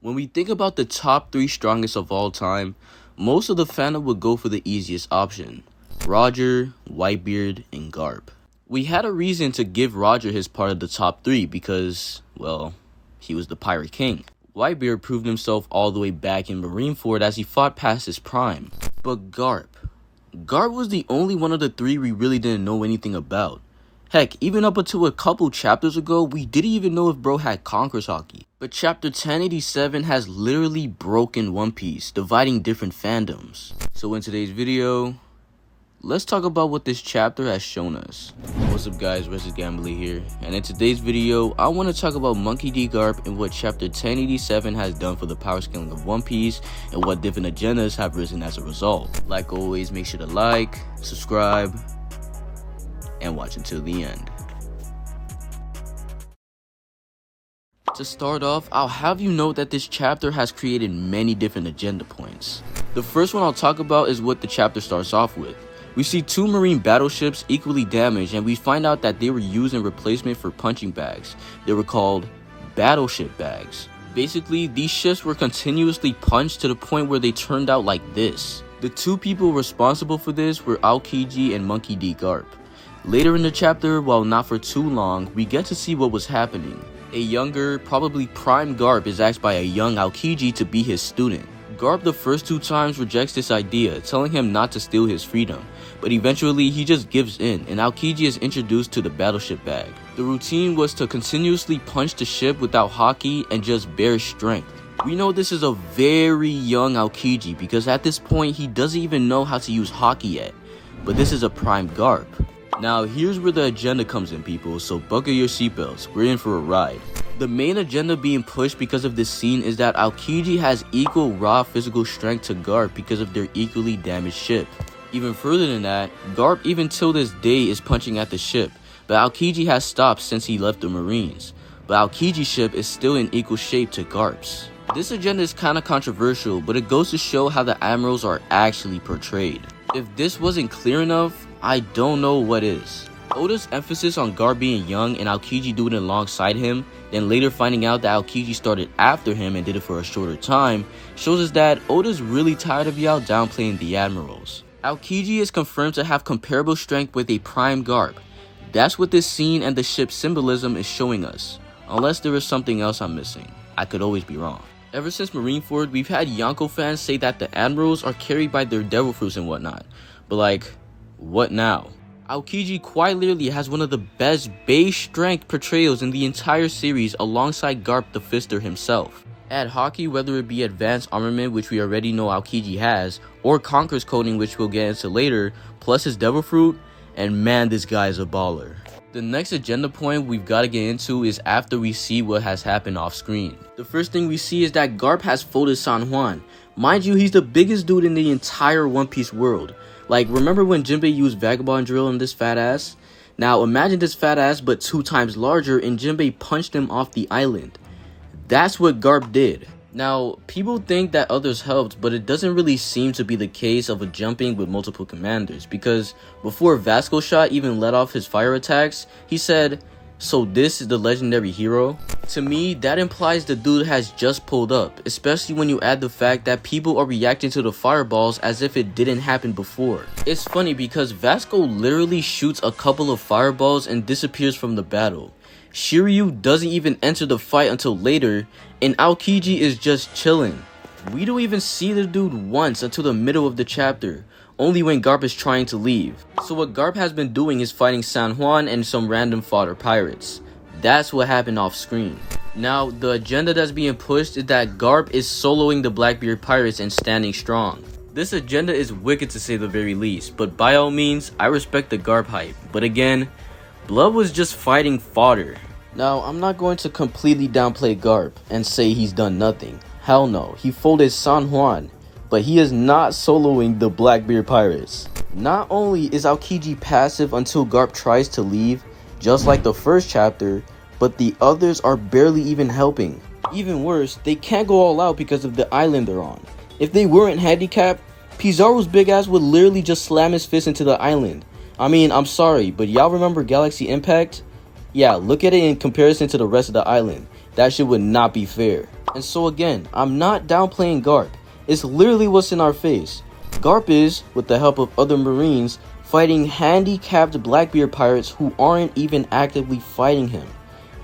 When we think about the top 3 strongest of all time, most of the fandom would go for the easiest option: Roger, Whitebeard, and Garp. We had a reason to give Roger his part of the top 3 because, well, he was the Pirate King. Whitebeard proved himself all the way back in Marineford as he fought past his prime. But Garp was the only one of the 3 we really didn't know anything about. Heck, even up until a couple chapters ago, we didn't even know if bro had Conqueror's Haki. But chapter 1087 has literally broken One Piece, dividing different fandoms. So in today's video, let's talk about what this chapter has shown us. What's up guys, Resident Gambler here, and in today's video, I want to talk about Monkey D. Garp and what chapter 1087 has done for the power scaling of One Piece, and what different agendas have risen as a result. Like always, make sure to like, subscribe, and watch until the end. To start off, I'll have you note that this chapter has created many different agenda points. The first one I'll talk about is what the chapter starts off with. We see 2 marine battleships equally damaged, and we find out that they were used in replacement for punching bags. They were called battleship bags. Basically, these ships were continuously punched to the point where they turned out like this. The 2 people responsible for this were Aokiji and Monkey D. Garp. Later in the chapter, while not for too long, we get to see what was happening. A younger, probably prime Garp is asked by a young Aokiji to be his student. Garp the first 2 times rejects this idea, telling him not to steal his freedom, but eventually he just gives in, and Aokiji is introduced to the battleship bag. The routine was to continuously punch the ship without haki and just bare strength. We know this is a very young Aokiji because at this point he doesn't even know how to use haki yet, but this is a prime Garp. Now here's where the agenda comes in, people, so buckle your seatbelts, we're in for a ride. The main agenda being pushed because of this scene is that Aokiji has equal raw physical strength to Garp because of their equally damaged ship. Even further than that, Garp even till this day is punching at the ship, but Aokiji has stopped since he left the Marines. But Aokiji's ship is still in equal shape to Garp's. This agenda is kinda controversial, but it goes to show how the admirals are actually portrayed. If this wasn't clear enough, I don't know what is. Oda's emphasis on Garp being young and Aokiji doing it alongside him, then later finding out that Aokiji started after him and did it for a shorter time, shows us that Oda's really tired of y'all downplaying the admirals. Aokiji is confirmed to have comparable strength with a prime Garp. That's what this scene and the ship's symbolism is showing us, unless there is something else I'm missing. I could always be wrong. Ever since Marineford, we've had Yonko fans say that the admirals are carried by their devil fruits and whatnot, but like, what now? Aokiji quite literally has one of the best base strength portrayals in the entire series alongside Garp the Fister himself. Add haki, whether it be advanced armament, which we already know Aokiji has, or Conqueror's coding, which we'll get into later, plus his devil fruit, and man, this guy is a baller. The next agenda point we've got to get into is after we see what has happened off screen. The first thing we see is that Garp has folded San Juan. Mind you, he's the biggest dude in the entire One Piece world. Like, remember when Jinbei used Vagabond Drill on this fat ass? Now imagine this fat ass but 2 times larger, and Jinbei punched him off the island. That's what Garp did. Now, people think that others helped, but it doesn't really seem to be the case of a jumping with multiple commanders, because before Vasco Shot even let off his fire attacks, he said, "So this is the legendary hero?" To me, that implies the dude has just pulled up, especially when you add the fact that people are reacting to the fireballs as if it didn't happen before. It's funny because Vasco literally shoots a couple of fireballs and disappears from the battle. Shiryu doesn't even enter the fight until later, and Aokiji is just chilling. We don't even see the dude once until the middle of the chapter, only when Garp is trying to leave. So what Garp has been doing is fighting San Juan and some random fodder pirates. That's what happened off screen. Now, the agenda that's being pushed is that Garp is soloing the Blackbeard pirates and standing strong. This agenda is wicked to say the very least, but by all means, I respect the Garp hype. But again, Blood was just fighting fodder. Now, I'm not going to completely downplay Garp and say he's done nothing. Hell no, he folded San Juan, but he is not soloing the Blackbeard pirates. Not only is Aokiji passive until Garp tries to leave, just like the first chapter, but the others are barely even helping. Even worse, they can't go all out because of the island they're on. If they weren't handicapped, Pizarro's big ass would literally just slam his fist into the island. I mean, I'm sorry, but y'all remember Galaxy Impact? Yeah, look at it in comparison to the rest of the island. That shit would not be fair. And so again, I'm not downplaying Garp. It's literally what's in our face. Garp is, with the help of other Marines, fighting handicapped Blackbeard pirates who aren't even actively fighting him.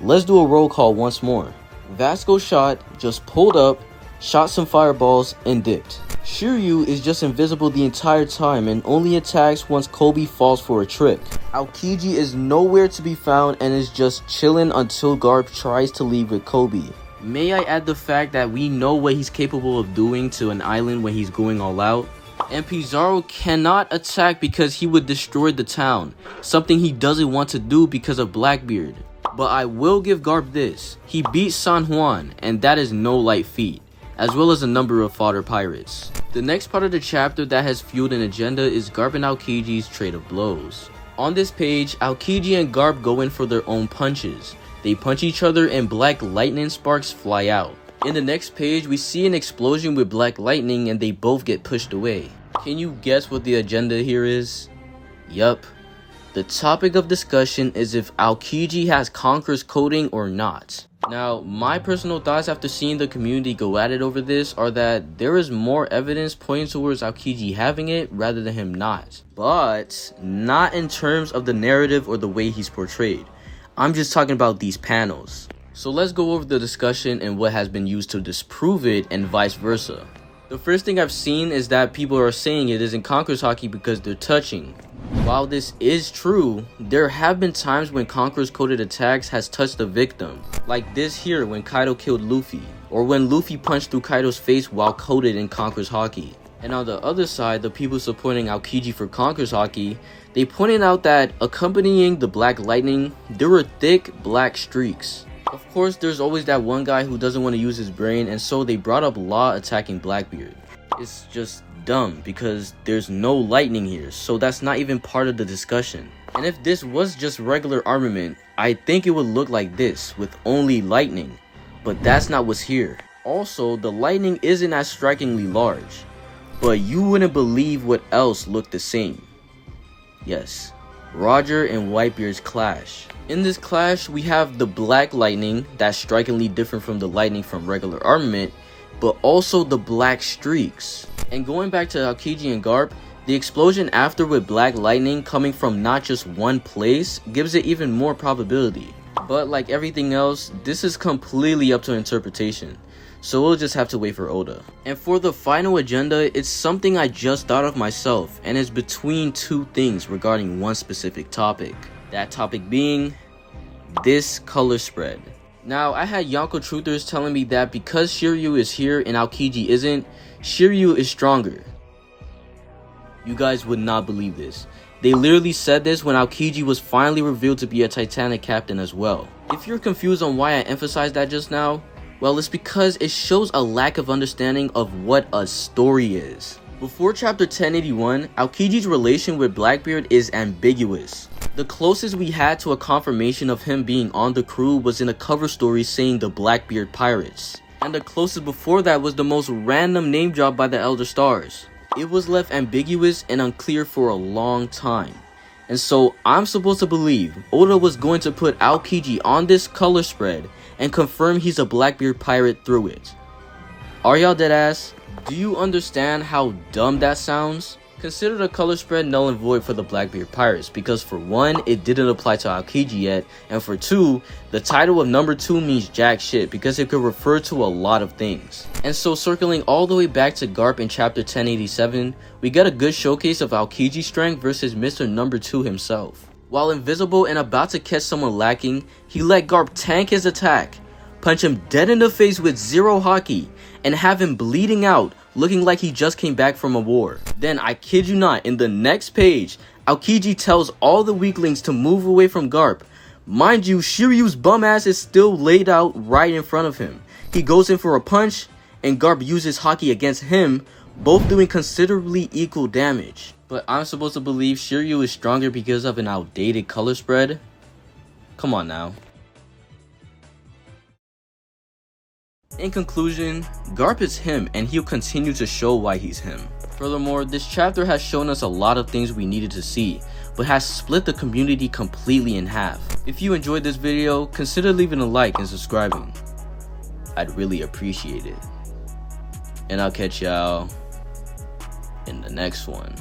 Let's do a roll call once more. Vasco shot, just pulled up, shot some fireballs, and dipped. Shiryu is just invisible the entire time and only attacks once Kobe falls for a trick. Aokiji is nowhere to be found and is just chilling until Garp tries to leave with Kobe. May I add the fact that we know what he's capable of doing to an island when he's going all out? And Pizarro cannot attack because he would destroy the town, something he doesn't want to do because of Blackbeard. But I will give Garp this, he beat San Juan, and that is no light feat, as well as a number of fodder pirates. The next part of the chapter that has fueled an agenda is Garp and Aokiji's trade of blows. On this page, Aokiji and Garp go in for their own punches. They punch each other and black lightning sparks fly out. In the next page, we see an explosion with black lightning and they both get pushed away. Can you guess what the agenda here is? Yup. The topic of discussion is if Aokiji has Conqueror's coding or not. Now, my personal thoughts after seeing the community go at it over this are that there is more evidence pointing towards Aokiji having it rather than him not. But not in terms of the narrative or the way he's portrayed. I'm just talking about these panels. So let's go over the discussion and what has been used to disprove it and vice versa. The first thing I've seen is that people are saying it isn't Conqueror's Haki because they're touching. While this is true, there have been times when Conqueror's coded attacks has touched the victim. Like this here when Kaido killed Luffy, or when Luffy punched through Kaido's face while coded in Conqueror's Haki. And on the other side, the people supporting Aokiji for Conqueror's Haki, they pointed out that accompanying the black lightning, there were thick black streaks. Of course, there's always that one guy who doesn't want to use his brain, and so they brought up Law attacking Blackbeard. It's just dumb because there's no lightning here, so that's not even part of the discussion. And if this was just regular armament, I think it would look like this, with only lightning. But that's not what's here. Also, the lightning isn't as strikingly large. But you wouldn't believe what else looked the same. Yes, Roger and Whitebeard's clash. In this clash, we have the black lightning that's strikingly different from the lightning from regular armament, but also the black streaks. And going back to Aokiji and Garp, the explosion after with black lightning coming from not just one place gives it even more probability. But like everything else, this is completely up to interpretation. So we'll just have to wait for Oda. And for the final agenda, it's something I just thought of myself, and it's between two things regarding one specific topic. That topic being this color spread. Now, I had Yonko truthers telling me that because Shiryu is here and Aokiji isn't, Shiryu is stronger. You guys would not believe this. They literally said this when Aokiji was finally revealed to be a Titanic captain as well. If you're confused on why I emphasized that just now, well, it's because it shows a lack of understanding of what a story is. Before chapter 1081, Aokiji's relation with Blackbeard is ambiguous. The closest we had to a confirmation of him being on the crew was in a cover story saying the Blackbeard Pirates. And the closest before that was the most random name drop by the Elder Stars. It was left ambiguous and unclear for a long time. And so I'm supposed to believe Oda was going to put Aokiji on this color spread and confirm he's a Blackbeard pirate through it. Are y'all deadass? Do you understand how dumb that sounds? Consider the color spread null and void for the Blackbeard pirates because for one, it didn't apply to Aokiji yet, and for two, the title of number 2 means jack shit because it could refer to a lot of things. And so circling all the way back to Garp in chapter 1087, we get a good showcase of Aokiji's strength versus Mr. Number 2 himself. While invisible and about to catch someone lacking, he let Garp tank his attack, punch him dead in the face with 0 haki, and have him bleeding out, looking like he just came back from a war. Then, I kid you not, in the next page, Aokiji tells all the weaklings to move away from Garp. Mind you, Shiryu's bum ass is still laid out right in front of him. He goes in for a punch, and Garp uses haki against him, both doing considerably equal damage. But I'm supposed to believe Shiryu is stronger because of an outdated color spread? Come on now. In conclusion, Garp is him and he'll continue to show why he's him. Furthermore, this chapter has shown us a lot of things we needed to see, but has split the community completely in half. If you enjoyed this video, consider leaving a like and subscribing. I'd really appreciate it. And I'll catch y'all in the next one.